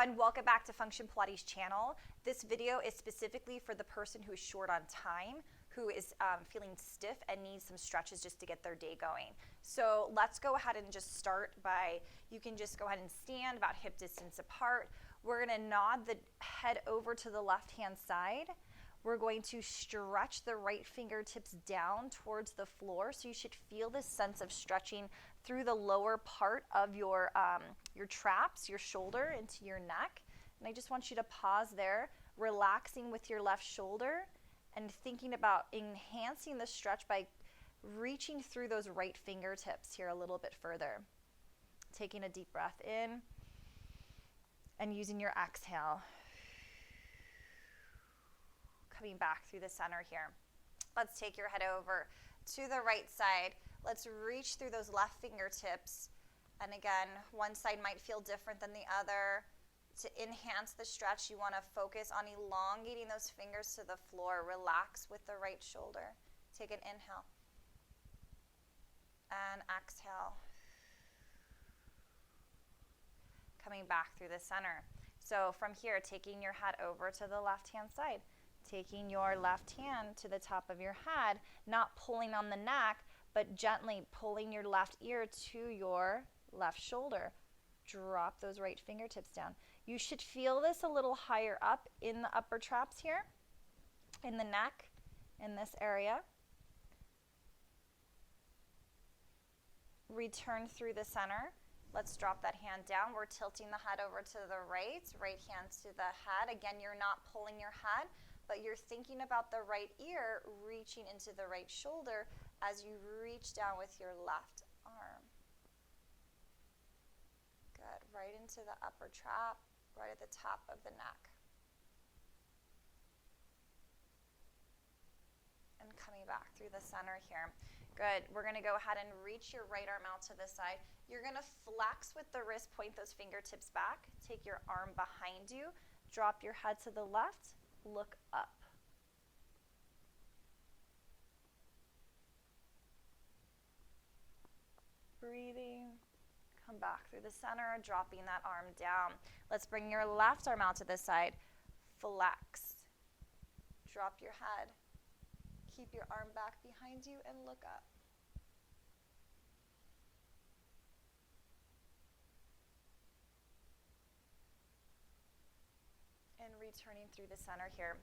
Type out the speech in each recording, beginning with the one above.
everyone, welcome back to Function Pilates channel. This video is specifically for the person who is short on time, who is feeling stiff and needs some stretches just to get their day going. So let's go ahead and just start by, you can just go ahead and stand about hip distance apart. We're gonna nod the head over to the left-hand side. We're going to stretch the right fingertips down towards the floor. So you should feel this sense of stretching through the lower part of your traps, your shoulder into your neck. And I just want you to pause there, relaxing with your left shoulder and thinking about enhancing the stretch by reaching through those right fingertips here a little bit further. Taking a deep breath in and using your exhale. Coming back through the center here. Let's take your head over to the right side. Let's reach through those left fingertips. And again, one side might feel different than the other. To enhance the stretch, you want to focus on elongating those fingers to the floor. Relax with the right shoulder. Take an inhale. And exhale. Coming back through the center. So from here, taking your head over to the left-hand side. Taking your left hand to the top of your head, not pulling on the neck, but gently pulling your left ear to your left shoulder. Drop those right fingertips down. You should feel this a little higher up in the upper traps here, in the neck, in this area. Return through the center. Let's drop that hand down. We're tilting the head over to the right hand to the head. Again, you're not pulling your head, but you're thinking about the right ear reaching into the right shoulder as you reach down with your left arm. Good, right into the upper trap, right at the top of the neck. And coming back through the center here. Good, we're gonna go ahead and reach your right arm out to the side. You're gonna flex with the wrist, point those fingertips back, take your arm behind you, drop your head to the left, look up. Breathing, come back through the center, dropping that arm down. Let's bring your left arm out to the side. Flex, drop your head. Keep your arm back behind you and look up. And returning through the center here.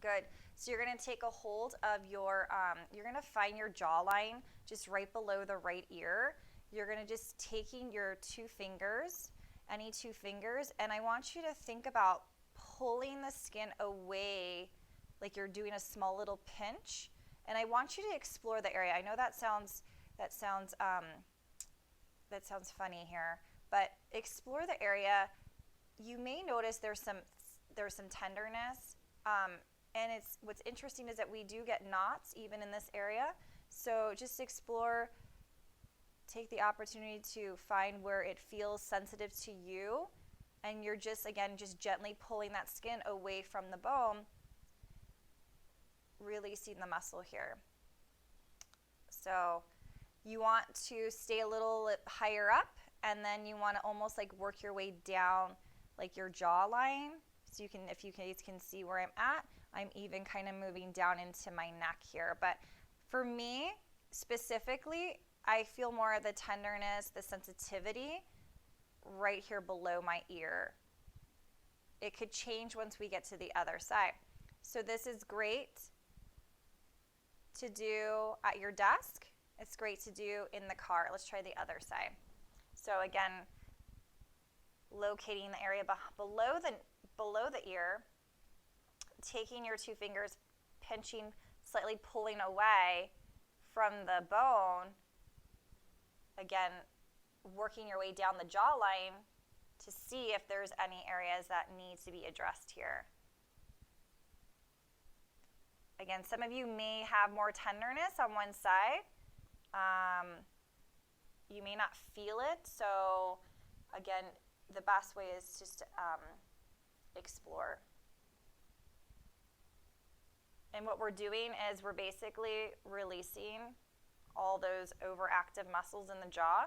Good. So you're going to take a hold of your, you're going to find your jawline just right below the right ear. You're going to just taking your two fingers, any two fingers, and I want you to think about pulling the skin away like you're doing a small little pinch. And I want you to explore the area. I know that sounds funny here, but explore the area. You may notice there's some tenderness, and what's interesting is that we do get knots even in this area. So just explore, take the opportunity to find where it feels sensitive to you, and you're just gently pulling that skin away from the bone, releasing the muscle here. So you want to stay a little higher up, and then you want to almost like work your way down like your jawline. So you can, if you guys can see where I'm at, I'm even kind of moving down into my neck here. But for me, specifically, I feel more of the tenderness, the sensitivity right here below my ear. It could change once we get to the other side. So this is great to do at your desk. It's great to do in the car. Let's try the other side. So again, locating the area below the ear, taking your two fingers, pinching, slightly pulling away from the bone. Again, working your way down the jawline to see if there's any areas that need to be addressed here. Again, some of you may have more tenderness on one side. You may not feel it, so again, the best way is just to explore. And what we're doing is we're basically releasing all those overactive muscles in the jaw.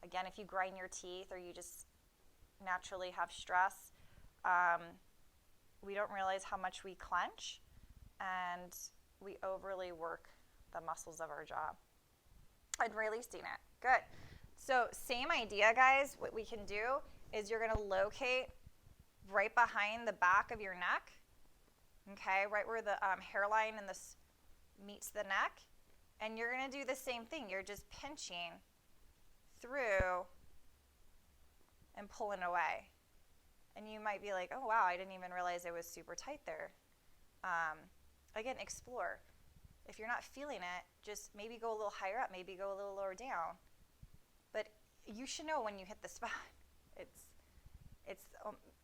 Again, if you grind your teeth or you just naturally have stress, we don't realize how much we clench, and we overly work the muscles of our jaw. And releasing it. Good. So same idea, guys. What we can do is you're going to locate right behind the back of your neck, okay, right where the hairline and this meets the neck. And you're going to do the same thing. You're just pinching through and pulling away. And you might be like, oh, wow, I didn't even realize it was super tight there. Again, explore. If you're not feeling it, just maybe go a little higher up, maybe go a little lower down. But you should know when you hit the spot. It's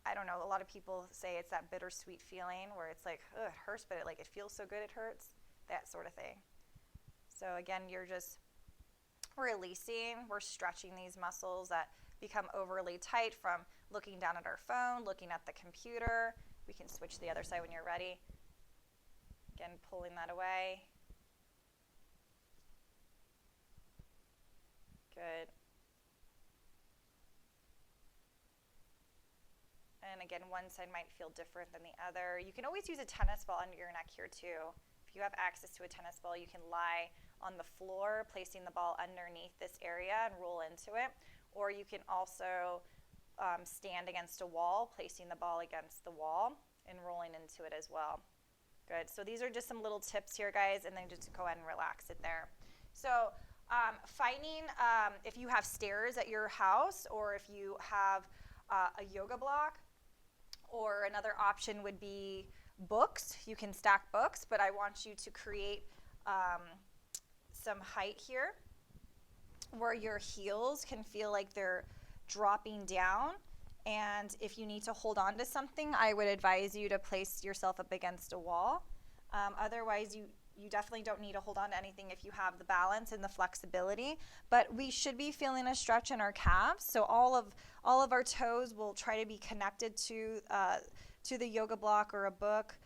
I don't know, a lot of people say it's that bittersweet feeling where it's like, oh, it hurts, but it feels so good it hurts, that sort of thing. So again, you're just releasing, we're stretching these muscles that become overly tight from looking down at our phone, looking at the computer. We can switch to the other side when you're ready. Again, pulling that away. Good. And again, one side might feel different than the other. You can always use a tennis ball under your neck here too. If you have access to a tennis ball, you can lie on the floor, placing the ball underneath this area and roll into it. Or you can also stand against a wall, placing the ball against the wall and rolling into it as well. Good. So these are just some little tips here, guys, and then just go ahead and relax it there. So finding if you have stairs at your house, or if you have a yoga block, or another option would be books. You can stack books, but I want you to create some height here where your heels can feel like they're dropping down. And if you need to hold on to something, I would advise you to place yourself up against a wall. Otherwise, you definitely don't need to hold on to anything if you have the balance and the flexibility. But we should be feeling a stretch in our calves. So all of our toes will try to be connected to the yoga block or a book.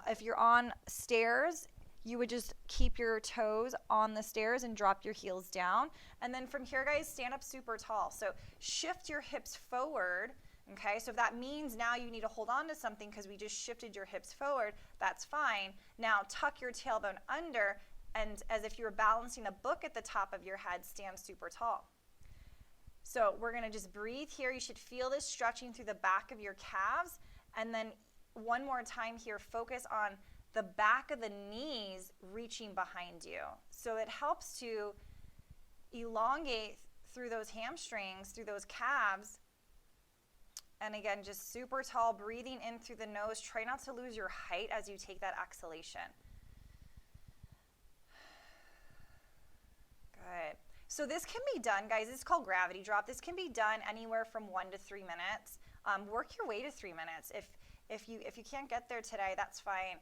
If you're on stairs, you would just keep your toes on the stairs and drop your heels down. And then from here, guys, stand up super tall. So shift your hips forward, okay? So if that means now you need to hold on to something because we just shifted your hips forward, that's fine. Now tuck your tailbone under, and as if you were balancing a book at the top of your head, stand super tall. So we're gonna just breathe here. You should feel this stretching through the back of your calves. And then one more time here, focus on the back of the knees reaching behind you. So it helps to elongate through those hamstrings, through those calves. And again, just super tall, breathing in through the nose. Try not to lose your height as you take that exhalation. Good. So this can be done, guys. It's called gravity drop. This can be done anywhere from 1 to 3 minutes. Work your way to 3 minutes. If you can't get there today, that's fine.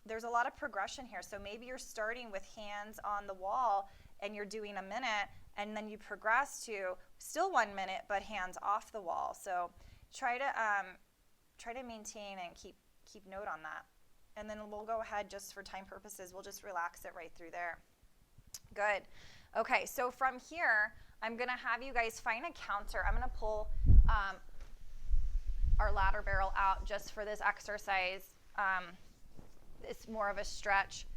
There's a lot of progression here. So maybe you're starting with hands on the wall and you're doing a minute, and then you progress to still 1 minute, but hands off the wall. So try to maintain and keep note on that. And then we'll go ahead, just for time purposes, we'll just relax it right through there. Good. Okay, so from here, I'm gonna have you guys find a counter. I'm gonna pull our ladder barrel out just for this exercise. It's more of a stretch.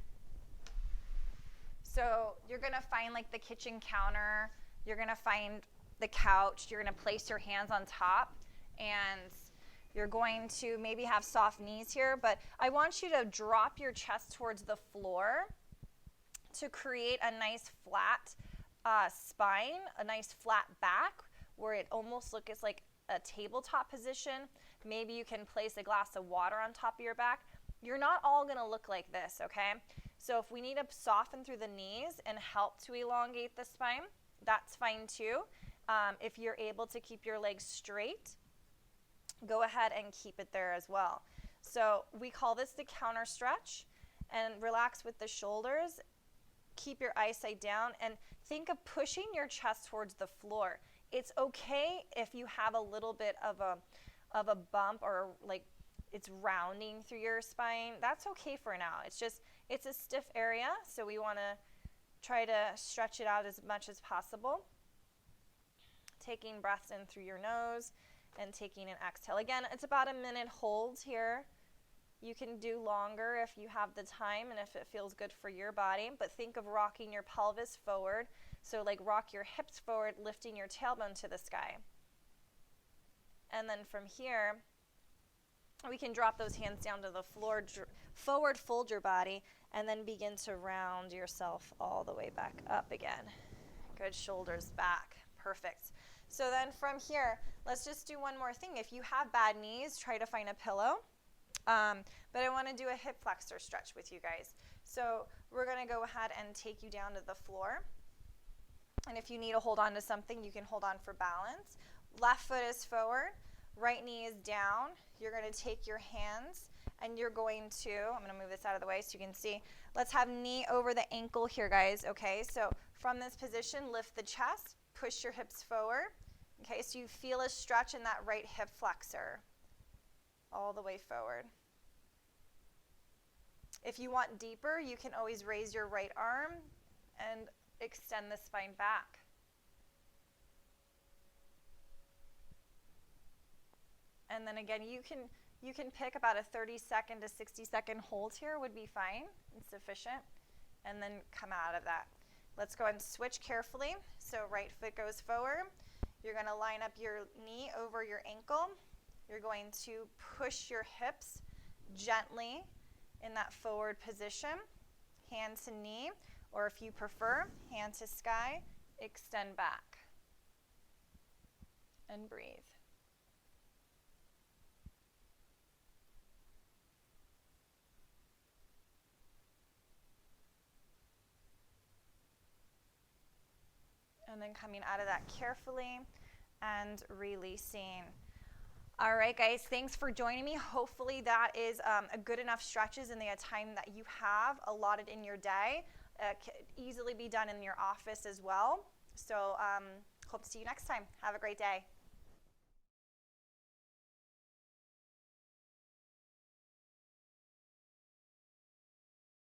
So you're gonna find like the kitchen counter, you're gonna find the couch, you're gonna place your hands on top, and you're going to maybe have soft knees here, but I want you to drop your chest towards the floor to create a nice flat spine, a nice flat back, where it almost looks like a tabletop position. Maybe you can place a glass of water on top of your back. You're not all gonna look like this, okay? So if we need to soften through the knees and help to elongate the spine, that's fine too. If you're able to keep your legs straight, go ahead and keep it there as well. So we call this the counter stretch, and relax with the shoulders. Keep your eyesight down and think of pushing your chest towards the floor. It's okay if you have a little bit of a bump, or like it's rounding through your spine. That's okay for now. It's a stiff area, so we want to try to stretch it out as much as possible. Taking breaths in through your nose and taking an exhale. Again, it's about a minute hold here. You can do longer if you have the time and if it feels good for your body, but think of rocking your pelvis forward. So like rock your hips forward, lifting your tailbone to the sky. And then from here, we can drop those hands down to the floor, forward fold your body, and then begin to round yourself all the way back up again. Good, shoulders back, perfect. So then from here, let's just do one more thing. If you have bad knees, try to find a pillow. But I want to do a hip flexor stretch with you guys. So we're going to go ahead and take you down to the floor. And if you need to hold on to something, you can hold on for balance. Left foot is forward, right knee is down. You're going to take your hands and you're going to, I'm going to move this out of the way so you can see. Let's have knee over the ankle here, guys. Okay, so from this position, lift the chest, push your hips forward. Okay, so you feel a stretch in that right hip flexor all the way forward. If you want deeper, you can always raise your right arm and extend the spine back. And then again, you can pick about a 30-second to 60-second hold here would be fine and sufficient, and then come out of that. Let's go ahead and switch carefully. So right foot goes forward. You're going to line up your knee over your ankle. You're going to push your hips gently in that forward position, hand to knee, or if you prefer, hand to sky, extend back, and breathe. And then coming out of that carefully and releasing. All right, guys, thanks for joining me. Hopefully that is a good enough stretches in the time that you have allotted in your day. Can easily be done in your office as well. So hope to see you next time. Have a great day.